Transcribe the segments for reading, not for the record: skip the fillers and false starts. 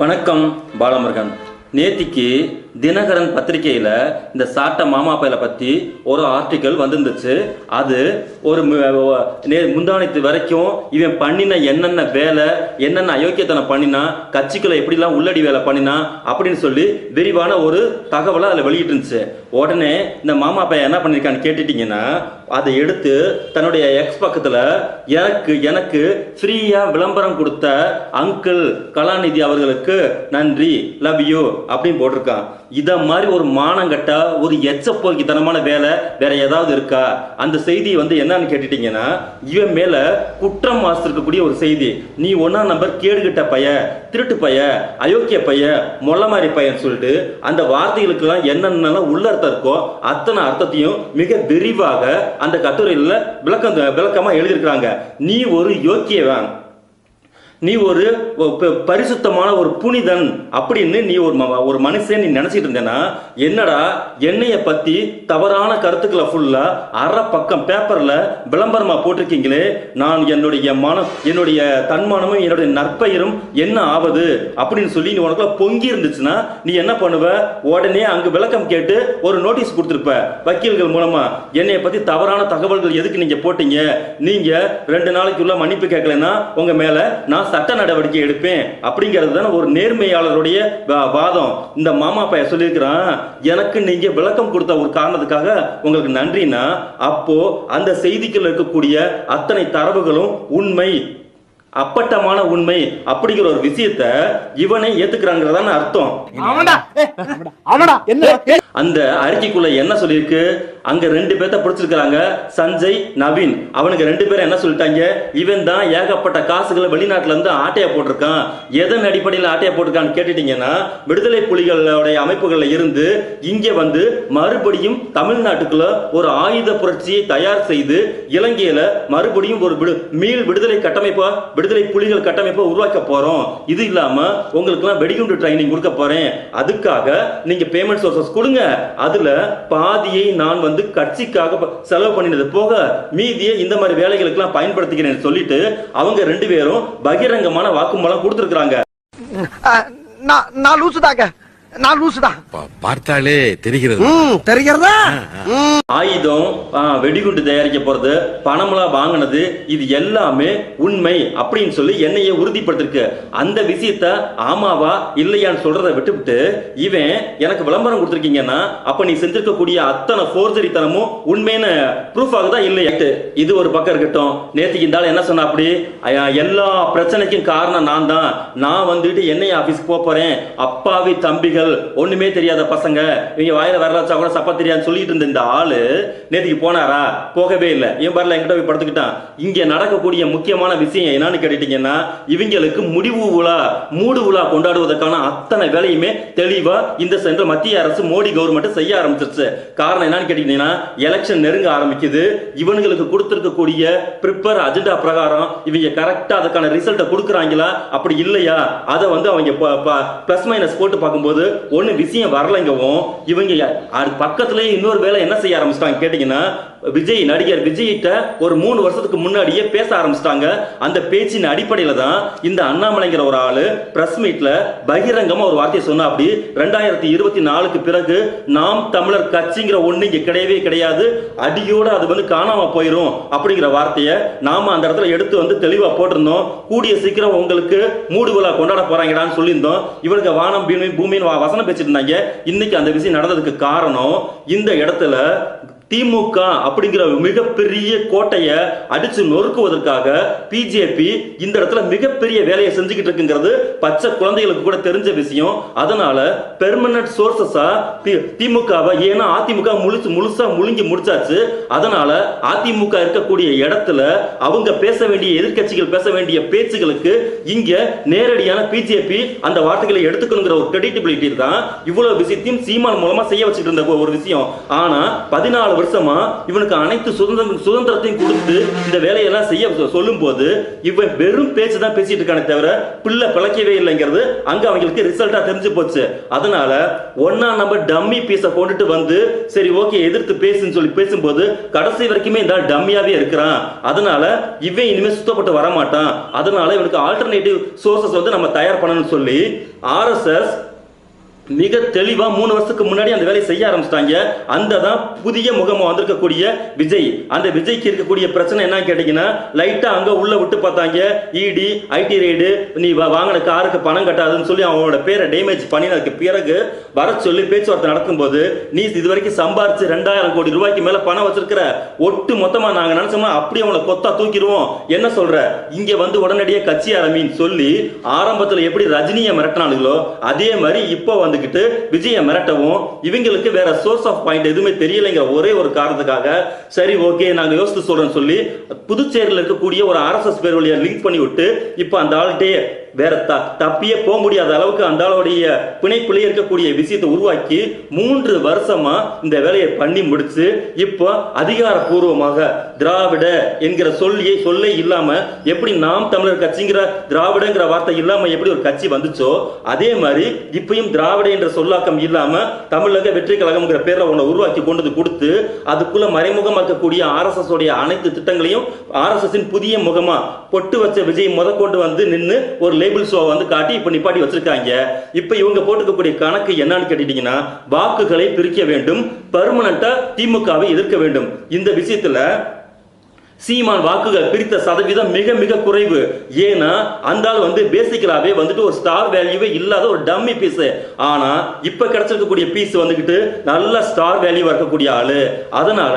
வணக்கம் பாலமுருகன். நேத்திக்கு தினகரன் பத்திரிகையில் இந்த சாட்ட மாமாப்பையில பற்றி ஒரு ஆர்டிக்கல் வந்துருந்துச்சு. அது ஒரு முந்தானத்து வரைக்கும் இவன் பண்ணின என்னென்ன வேலை, என்னென்ன அயோக்கியத்தனம் பண்ணினா, கட்சிக்குள்ள எப்படிலாம் உள்ளடி வேலை பண்ணினா அப்படின்னு சொல்லி விரிவான ஒரு தகவலை அதில் வெளியிட்டு இருந்துச்சு. உடனே இந்த மாமாப்பையன் என்ன பண்ணியிருக்கான்னு கேட்டுட்டீங்கன்னா, அதை எடுத்து தன்னுடைய எக்ஸ் பக்கத்தில் எனக்கு ஃப்ரீயாக விளம்பரம் கொடுத்த அங்கிள் கலாநிதி அவர்களுக்கு நன்றி, லவ் யூ அப்படின்னு போட்டிருக்கான். இத மாதிரி ஒரு மானங்கட்ட ஒரு எச்சப்போக்கித்தனமான வேலை வேற ஏதாவது இருக்கா? அந்த செய்தி என்னன்னு கேட்டுட்டீங்கன்னா, இவன் மேல குற்றம் வாசித்திருக்கக்கூடிய ஒரு செய்தி. நீ ஒன்னா நம்பர் கேடுகிட்ட பைய, திருட்டு பைய, அயோக்கிய பைய, மொள்ள மாதிரி பையன் சொல்லிட்டு அந்த வார்த்தைகளுக்கெல்லாம் என்னென்னலாம் உள்ள அர்த்தம் இருக்கோ அத்தனை அர்த்தத்தையும் மிக விரிவாக அந்த கட்டுரையில விளக்கமா எழுதியிருக்கிறாங்க. நீ ஒரு யோக்கியவன், நீ ஒரு பரிசுத்தமான ஒரு புனிதன் அப்படின்னு நீ ஒரு மனுஷன் நீ நினைச்சிட்டு இருந்தேன்னா, என்னடா என்னைய பத்தி தவறான கருத்துக்களை ஃபுல்லா அரை பக்கம் பேப்பர்ல விளம்பரமா போட்டிருக்கீங்களே, நான் என்னுடைய தன்மானமும் என்னுடைய நற்பெயரும் என்ன ஆவது அப்படின்னு சொல்லி நீ உனக்குள்ள பொங்கி இருந்துச்சுன்னா நீ என்ன பண்ணுவ? உடனே அங்கு விளக்கம் கேட்டு ஒரு நோட்டீஸ் கொடுத்துருப்ப வக்கீல்கள் மூலமா. என்னைய பத்தி தவறான தகவல்கள் எதுக்கு நீங்க போட்டீங்க, நீங்க 2 நாளைக்குள்ள மன்னிப்பு கேட்கலன்னா உங்க மேல நான் சட்ட நடவடிக்கை எடுப்பேன் அப்படிங்கிறது தானே ஒரு நேர்மையாளருடைய வாதம். இந்த மாமா பையன் சொல்லியிருக்கிறான், எனக்கு நீங்க விளக்கம் கொடுத்த ஒரு காரணத்துக்காக உங்களுக்கு நன்றினா, அப்போ அந்த செய்திகள் இருக்கக்கூடிய அத்தனை தரவுகளும் உண்மை, அப்பட்டமான உண்மை அப்படிங்கிற ஒரு விஷயத்தை இவனை ஏத்துக்கிறாங்கிறதான அர்த்தம். அந்த அறிக்கைக்குள்ள என்ன சொல்லியிருக்கு? அங்க 2 பேர்த்த பிடிச்சிருக்காங்க, சஞ்சய், நவீன். அவனுக்கு 2 பேரும் என்ன சொல்லிட்டாங்க? இவன் தான் ஏகப்பட்ட காசுகளை வெளிநாட்டுல இருந்து ஆட்டையா போட்டிருக்கான். எதன் அடிப்படையில் ஆட்டையா போட்டிருக்கான்னு கேட்டுட்டீங்கன்னா, விடுதலை புலிகளுடைய அமைப்புகள்ல இருந்து இங்க மறுபடியும் தமிழ்நாட்டுக்குள்ள ஒரு ஆயுத புரட்சியை தயார் செய்து இலங்கையில மறுபடியும் ஒரு மீள் விடுதலை கட்டமைப்பா, விடுதலை புலிகள் கட்டமைப்பை உருவாக்க போறோம். இது இல்லாம உங்களுக்கு எல்லாம் வெடிகுண்டு ட்ரைனிங் கொடுக்க போறேன். அதுக்காக நீங்க பேமெண்ட் சோர்சஸ் கொடுங்க. அதுல பாதியை நான் கட்சிக்காக செலவு பண்ணினது போக மீதியை இந்த மாதிரி வேலைகளுக்கு எல்லாம் பயன்படுத்திக்கிறேன்னு சொல்லிட்டு அவங்க 2 பேரும் பகிரங்கமான வாக்குமூலம் கொடுத்திருக்காங்க. நான் லூசுதாங்க, நான் லூசுதான் பார்த்தாலே தெரிகிறது. ஆயுதம், வெடிகுண்டு தயாரிக்க போறது, பணமெல்லாம் வாங்கினது, இது எல்லாமே உண்மை அப்படின்னு சொல்லி என்னையே உறுதிப்படுத்திருக்கு. அந்த விஷயத்த ஆமாவா இல்லையான்னு சொல்றதை விட்டுவிட்டு இவன் எனக்கு விளம்பரம் கொடுத்துருக்கீங்கன்னா அப்ப நீ செஞ்சிருக்கக்கூடிய அத்தனை போர்ஜரித்தனமும் உண்மையான ப்ரூஃப் ஆகுதா இல்லையா? இது ஒரு பக்கம் இருக்கட்டும். நேற்றுக்கு இந்த என்ன சொன்ன, அப்படி எல்லா பிரச்சனைக்கும் காரணம் நான் தான், நான் என்ஐ ஆபீஸ்க்கு போறேன், அப்பாவி தம்பிகள் ஒண்ணுமே தெரியாத பசங்க, இவங்க வாயில வரலாச்சா கூட சப்பா தெரியாது சொல்லிட்டு இருந்த இந்த ஆளு நேத்துக்கு போனாரா? போகவே இல்லை. ஏன் வரல? என்கிட்ட போய் படுத்துக்கிட்டான். இங்க நடக்கக்கூடிய முக்கியமான விஷயம் என்னன்னு கேட்டீங்கன்னா, இவங்களுக்கு மூடு விழா கொண்டாடுவதற்கான அத்தனை வேலையுமே தெளிவா இந்த சென்ற மத்திய அரசு மோடி கவர்மெண்ட் செய்ய ஆரம்பிச்சிருச்சு. காரணம் என்னன்னு கேட்டீங்கன்னா, எலெக்ஷன் நெருங்க ஆரம்பிக்குது. இவங்களுக்கு கொடுத்திருக்கக்கூடிய பிரிப்பேர் அஜெண்டா பிரகாரம் இவங்க கரெக்டா அதுக்கான ரிசல்ட்டை கொடுக்குறாங்களா அப்படி இல்லையா அதை அவங்க பிளஸ் மைனஸ் போட்டு பார்க்கும்போது ஒன்னு விஷயம் வரலைங்கவும், இவங்க பக்கத்திலே இன்னொரு வேலை என்ன செய்ய ஆரம்பிச்சிட்டாங்க கேட்டீங்கன்னா, நடிகர் விஜய்கிட்ட ஒரு 3 வருஷத்துக்கு முன்னாடியே பேச ஆரம்பிச்சிட்டாங்க. அந்த பேச்சின் அடிப்படையில தான் இந்த அண்ணாமலைங்கிற ஒரு ஆளு பிரஸ் மீட்ல பகிரங்கமா ஒரு வார்த்தையை சொன்னா, அப்படி 2024க்கு பிறகு நாம் தமிழர் கட்சிங்கிற ஒண்ணு இங்க கிடையவே கிடையாது, அடியோட அது காணாம போயிரும் அப்படிங்கிற வார்த்தையை நாம அந்த இடத்துல எடுத்து தெளிவா போட்டிருந்தோம். கூடிய சீக்கிரம் உங்களுக்கு மூடு விழா கொண்டாட போறாங்கடான்னு சொல்லியிருந்தோம். இவருக்கு வானம் பூமியின் வசனம் பேசிட்டு இருந்தாங்க. இன்னைக்கு அந்த விஷயம் நடந்ததுக்கு காரணம், இந்த இடத்துல திமுக அப்படிங்கிற மிகப்பெரிய கோட்டையை அடிச்சு நொறுக்குவதற்காக பிஜேபி இந்த இடத்துல மிகப்பெரிய வேலையை செஞ்சுக்கிட்டு இருக்குங்கிறது பச்சை குழந்தைகளுக்கு கூட தெரிஞ்ச விஷயம். அதனால பெர்மனன்ட் சோர்சஸா திமுகவை, ஏன்னா அதிமுக முழுசா முழுங்கி முடிச்சாச்சு. அதனால அதிமுக இருக்கக்கூடிய இடத்துல அவங்க பேச வேண்டிய, எதிர்கட்சிகள் பேச வேண்டிய பேச்சுகளுக்கு இங்க நேரடியான பிஜேபி அந்த வார்த்தைகளை எடுத்துக்கணுங்கிற ஒரு கிரெடிபிலிட்டி தான் இவ்வளவு விஷயத்தையும் சீமான் மூலமா செய்ய வச்சுட்டு இருந்த ஒரு விஷயம். ஆனா 14 வருஷமா இவனுக்கு அனைத்து சுதந்திரத்தையும் கொடுத்து இந்த வேலையெல்லாம் செய்ய சொல்லும் போது இவன் வெறும் பேச்சு தான் பேசிட்டு இருக்கானே தவிர பிள்ளை பிழைக்கவே இல்லைங்கிறது அங்க அவங்களுக்கு ரிசல்ட்டா தெரிஞ்சு போச்சு. அதனால ஒன்னா நம்ம டம்மி பீஸை கொண்டுட்டு வந்து சரி ஓகே எதிர்த்து பேசுன்னு சொல்லி பேசும்போது கடைசி வரைக்குமே இந்த டம்மியாவே இருக்கிறான். அதனால இவன் இனிமே சுத்தப்பட்டு வரமாட்டான். அதனால இவனுக்கு ஆல்டர்னேட்டிவ் சோர்சஸ் வந்து நம்ம தயார் பண்ணணும்னு சொல்லி ஆர்எஸ்எஸ் மிக தெளிவா 3 வருஷத்துக்கு முன்னாடி அந்த வேலையை செய்ய ஆரம்பிச்சிட்டாங்க. அந்த தான் புதிய முகமா வந்திருக்கக்கூடிய விஜய். அந்த விஜய்க்கு இருக்கக்கூடிய பிரச்சனை என்ன கேட்டீங்கன்னா, லைட்டா அங்க உள்ள விட்டு பார்த்தாங்க, இடி ஐடி ரைடு, நீ வாங்கின காருக்கு பணம் கட்டாதுன்னு சொல்லி அவனோட பேரை டேமேஜ் பண்ணினதுக்கு பிறகு வர சொல்லி பேச்சுவார்த்தை நடக்கும்போது, நீ இது வரைக்கும் சம்பாரிச்சு 2000 கோடி ரூபாய்க்கு மேல பணம் வச்சிருக்கிற, ஒட்டு மொத்தமா நாங்க நினைச்சோம்னா அப்படியே அவனை கொத்தா தூக்கிடுவோம், என்ன சொல்ற, இங்க வந்து உடனடியே கட்சி ஆரம்பின்னு சொல்லி ஆரம்பத்துல எப்படி ரஜினியை மிரட்டினாலுங்களோ அதே மாதிரி இப்போ வந்துகிட்டு விஜய மிரட்டவும் இவங்களுக்கு வேற சோர்ஸ் ஆஃப் பாயிண்ட் எதுவுமே தெரியலைங்கிற ஒரே ஒரு காரணத்துக்காக சரி ஓகே நாங்க யோசித்து சொல்றோம்னு சொல்லி புதுச்சேரியில் இருக்கக்கூடிய ஒரு ஆர்எஸ்எஸ் பேர் வழியா லிங்க் பண்ணி விட்டு இப்ப அந்த ஆள்கிட்டே வேற தப்பியே போக முடியாத அளவுக்கு அந்த ஆளுடைய பிணைப்புலேயே இருக்கக்கூடிய விஷயத்தை உருவாக்கி 3 வருஷமா இந்த வேலையை பண்ணி முடிச்சு இப்போ அதிகாரப்பூர்வமாக திராவிட என்கிற சொல்லே இல்லாம எப்படி நாம் தமிழர் கட்சிங்கிற திராவிடங்கிற வார்த்தை இல்லாம எப்படி ஒரு கட்சி வந்துச்சோ அதே மாதிரி இப்பயும் திராவிட என்ற சொல்லாக்கம் இல்லாம தமிழக வெற்றி கழகம்ங்கிற பேர்ல ஒன்றை உருவாக்கி கொண்டு கொடுத்து அதுக்குள்ள மறைமுகமாக்கக்கூடிய ஆர்எஸ்எஸ் உடைய அனைத்து திட்டங்களையும் ஆர்எஸ்எஸ் புதிய முகமா பொட்டு வச்ச விஜய் கொண்டு வந்து நின்று ஒரு லேபிள் ஷோ வந்து காட்டி இப்ப நிப்பாட்டி வச்சிருக்காங்க. இப்ப இவங்க போட்டுக்கக்கூடிய கணக்கு என்னன்னு கேட்டீங்கன்னா, வாக்குகளை பிரிக்க வேண்டும், பெர்மனண்டா திமுகவை எதிர்க்க வேண்டும். இந்த விஷயத்துல சீமான் வாக்குகள் பிரித்த சதவீதம் மிக மிக குறைவு. ஏன்னா அந்த ஆள் வந்து பேசிக்கலாவே வந்துட்டு ஒரு ஸ்டார் வேல்யூவே இல்லாத ஒரு டம்மி பீஸ். ஆனா இப்ப கிடைச்சிருக்கக்கூடிய பீஸ் வந்துகிட்டு நல்ல ஸ்டார் வேல்யூ இருக்கக்கூடிய ஆளு. அதனால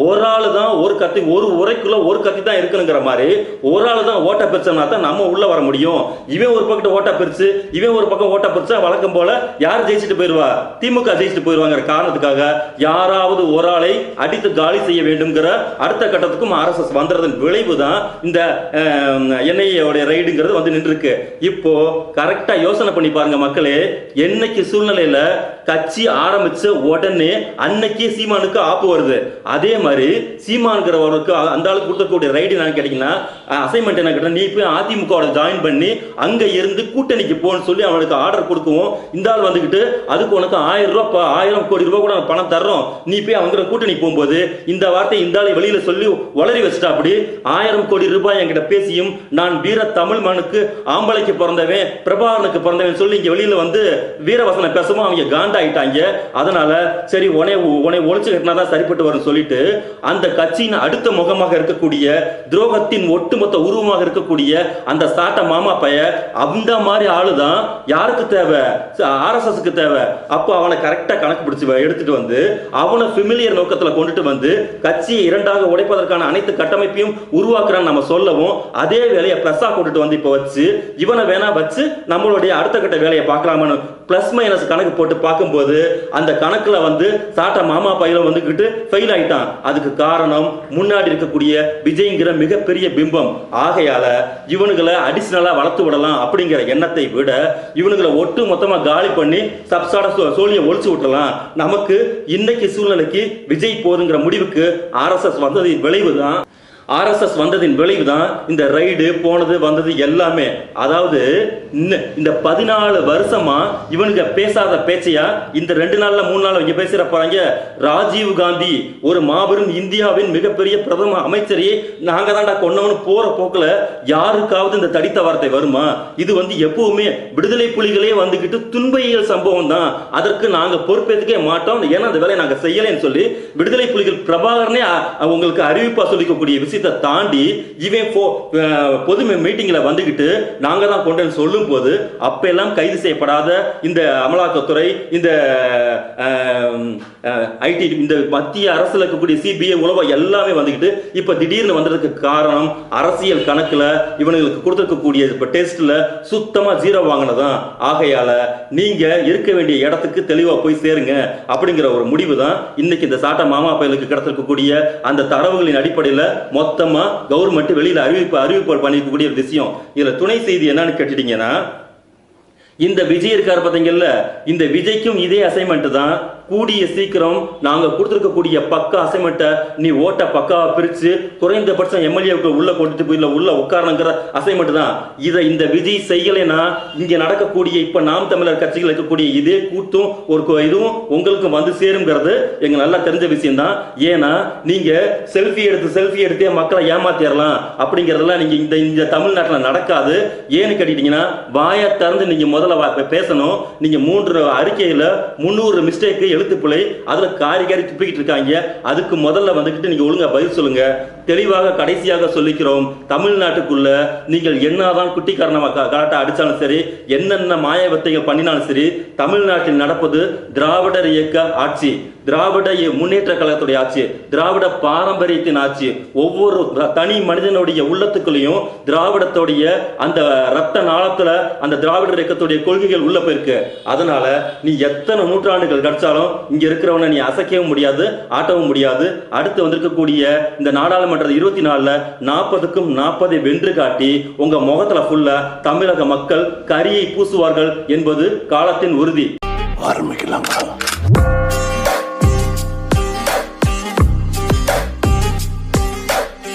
ஒரு ஆளு தான் ஒரு கத்தி, ஒரு உரைக்குள்ள ஒரு கத்தி தான் இருக்கணுங்கிற மாதிரி ஒரு ஆளு தான் ஓட்ட பிரிச்சோம்னா தான் நம்ம உள்ள வர முடியும். இவன் ஒரு பக்கம் ஓட்ட பிரிச்சு இவன் ஒரு பக்கம் ஓட்ட பிரிச்சா வழக்கம் போல யார் ஜெயிச்சுட்டு போயிருவா, திமுக ஜெயிச்சுட்டு போயிருவாங்கிற காரணத்துக்காக யாராவது ஒரு ஆளை அடித்து காலி செய்ய வேண்டும்ங்கிற அடுத்த கட்டத்துக்கும் ஆர்எஸ்எஸ் வந்ததன் விளைவுதான் இந்த என்ஐஏ ரைடுங்கிறது வந்து நின்று இருக்கு. இப்போ கரெக்டா யோசனை பண்ணி பாருங்க மக்களே, என்னைக்கு சூழ்நிலையில கட்சி ஆரம்பிச்ச உடனே அன்னைக்கு சீமானுக்கு ஆப்பு வருது. அதே மாதிரி சீமான்கிறவருக்கு அந்த ஆளுக்கு கொடுக்கக்கூடிய ரைடு என்ன கேட்டீங்கன்னா, அசைன்மெண்ட் என்ன கேட்டா, நீ போய் அதிமுக ஜாயின் பண்ணி அங்க இருந்து கூட்டணிக்கு போன்னு சொல்லி அவனுக்கு ஆர்டர் கொடுக்கவும் இந்த ஆள் வந்துகிட்டு அதுக்கு உனக்கு 1000 கோடி ரூபாய் கூட பணம் தர்றோம், நீ போய் அவங்க கூட்டணி போகும்போது இந்த வார்த்தை இந்த ஆளை வெளியில சொல்லி வளரி வச்சுட்டா. அப்படி 1000 கோடி ரூபாய் என்கிட்ட பேசியும் நான் வீர தமிழ் மனுக்கு ஆம்பளைக்கு பிறந்தவன் பிரபாகரனுக்கு பிறந்தவன் சொல்லி இங்க வெளியில வந்து வீரவசனம் பேசவும் அவங்க காண்டா ஆயிட்டாங்க. அதனால சரி உனை ஒழிச்சு கட்டினாதான் சரிப்பட்டு வரும் சொல்லிட்டு அந்த கட்சியின் அடுத்த முகமாக இருக்கக்கூடிய துரோகத்தின் ஒட்டுமொத்த உருவமாக இருக்கக்கூடிய அந்த சாட்ட மாமா பைய அந்த மாதிரி ஆளுதான் யாருக்கு தேவை, ஆர்எஸ்எஸ்க்கு தேவை. அப்போ அவனை கரெக்டா கணக்கு பிடிச்சு எடுத்துட்டு வந்து அவனை ஃபெமிலியர் நோக்கத்துல கொண்டுட்டு வந்து கட்சியை இரண்டாக உடைப்பதற்கான அனைத்து கட்டமைப்பையும் உருவாக்குறான்னு நம்ம சொல்லவும் அதே வேலையை பிளஸ்ஸா கொண்டுட்டு வந்து இப்ப வச்சு இவனை வேணா வச்சு நம்மளுடைய அடுத்த கட்ட வேலையை பார்க்கலாமான்னு பிளஸ் மைனஸ் கணக்கு போட்டு பார்க்கும்போது அந்த கணக்குல வந்து சாட்ட மாமா பையில வந்துகிட்டு ஃபெயில் ஆயிட்டான். அதுக்கு காரணம் முன்னாடி இருக்கக்கூடிய விஜய்ங்கிற மிகப்பெரிய பிம்பம். ஆகையால இவனுங்களை அடிஷனலா வளர்த்து விடலாம் அப்படிங்கிற எண்ணத்தை விட இவனுங்களை ஒட்டு மொத்தமா காலி பண்ணி சப்சாட சோழியை ஒழிச்சு விட்டலாம். நமக்கு இன்னைக்கு சூழ்நிலைக்கு விஜய் போதுங்கிற முடிவுக்கு ஆர்எஸ்எஸ் வந்ததின் விளைவுதான் இந்த ரைடு போனது வந்தது எல்லாமே. அதாவது இந்த 14 வருஷமா இவனுக்கு பேசாத பேச்சையா இந்த 2 நாள்ல 3 நாள் இங்க பேசுற போறாங்க. ராஜீவ் காந்தி ஒரு மாபெரும் இந்தியாவின் மிகப்பெரிய பிரதம அமைச்சரையே நாங்க தான்டா கொன்னவனு போற போக்குல யாருக்காவது இந்த தடித்த வார்த்தை வருமா? இது வந்து எப்பவுமே விடுதலை புலிகளே வந்துகிட்டு துன்பையல் சம்பவம் தான், அதற்கு நாங்க பொறுப்பேற்றுக்கே மாட்டோம், ஏன்னா அந்த வேலையை நாங்க செய்யலன்னு சொல்லி விடுதலை புலிகள் பிரபாகரனே உங்களுக்கு அறிவிப்பா சொல்லிக்கக்கூடிய விஷயம் தாண்டி இவன் பொது மீட்டிங்ல வந்துகிட்டு நாங்க தான் கொண்டு சொல்லும் போது அப்ப எல்லாம் கைது செய்யப்படாத இந்த அமலாக்கத்துறை, இந்த ஐடி, இந்த மத்திய அரசுல இருக்கக்கூடிய சிபிஐ உளவா எல்லாமே வந்துகிட்டு இப்ப திடீர்னு வந்ததுக்கு காரணம் அரசியல் கணக்குல இவனுங்களுக்கு கொடுத்திருக்கக்கூடிய டெஸ்ட்ல சுத்தமா 0 வாங்கினதான். ஆகையால நீங்க இருக்க வேண்டிய இடத்துக்கு தெளிவா போய் சேருங்க அப்படிங்கிற ஒரு முடிவு தான் இன்னைக்கு இந்த சாட்ட மாமா பயலுக்கு கிடைத்திருக்கக்கூடிய அந்த தரவுகளின் அடிப்படையில் மொத்தமா கவர்மெண்ட் வெளியில அறிவிப்பு பண்ணிருக்கக்கூடிய விஷயம். இதுல துணை செய்தி என்னன்னு கேட்டீங்கன்னா, இந்த விஜய் இருக்காரு பாத்தீங்கல்ல, இந்த விஜய்க்கும் இதே அசைன்மெண்ட் தான் கூடிய சீக்கிரம் நாங்க கொடுத்துருக்கக்கூடிய பக்க அசைன்மெண்ட்டை நீ ஓட்ட பக்காவா பிரிச்சு குறைந்தபட்சம் எம்எல்ஏவுக்கு உள்ள கொண்டுட்டு போய் உள்ள உட்காரணுங்கிற அசைன்மெண்ட் தான். இதை இந்த விஜய் செய்யலைன்னா இங்க நடக்கக்கூடிய இப்ப நாம் தமிழர் கட்சிகள் இருக்கக்கூடிய இதே கூட்டும் ஒரு இதுவும் உங்களுக்கு வந்து சேருங்கிறது எங்க நல்லா தெரிஞ்ச விஷயம் தான். ஏன்னா நீங்க செல்ஃபி எடுத்தே மக்களை ஏமாத்திடலாம் அப்படிங்கறதெல்லாம் நீங்க இந்த தமிழ்நாட்டில் நடக்காது. ஏன்னு கேட்டீங்கன்னா வாயை திறந்து நீங்க முதல்ல பேசணும். நீங்க 3 அறிக்கையில 300 மிஸ்டேக் எழுத்துப்பிழை அதுல காரி துப்பிக்கிட்டு இருக்காங்க. அதுக்கு முதல்ல வந்துகிட்டு நீங்க ஒழுங்கா பதில் சொல்லுங்க. தெளிவாக கடைசியாக சொல்லிக்கிறோம், தமிழ்நாட்டுக்குள்ள நீங்கள் என்னதான் குட்டிக்காரணமா கலாட்டா அடிச்சாலும் சரி, என்னென்ன மாய வித்தைகள் பண்ணினாலும் சரி, தமிழ்நாட்டில் நடப்பது திராவிடர் இயக்க ஆட்சி, திராவிட முன்னேற்ற கழகத்துடைய ஆட்சி, திராவிட பாரம்பரியத்தின் ஆட்சி. ஒவ்வொரு தனி மனிதனுடைய உள்ளத்துக்குள்ளேயும் திராவிடத்துடைய அந்த ரத்த நாளத்துல அந்த திராவிடர் இயக்கத்துடைய கொள்கைகள் உள்ள போயிருக்கு. அதனால நீ எத்தனை நூற்றாண்டுகள் கிடைச்சாலும் இங்க இருக்கிறவனை நீ அசைக்கவும் முடியாது, ஆட்டவும் முடியாது. அடுத்து வந்திருக்கக்கூடிய இந்த நாடாளுமன்ற 24ல 40க்கும் 40 வென்று காட்டி உங்க முகத்துல ஃபுல்லா தமிழக மக்கள் கரியை பூசுவார்கள் என்பது காலத்தின் உறுதி. ஆரம்பிக்கலாம்.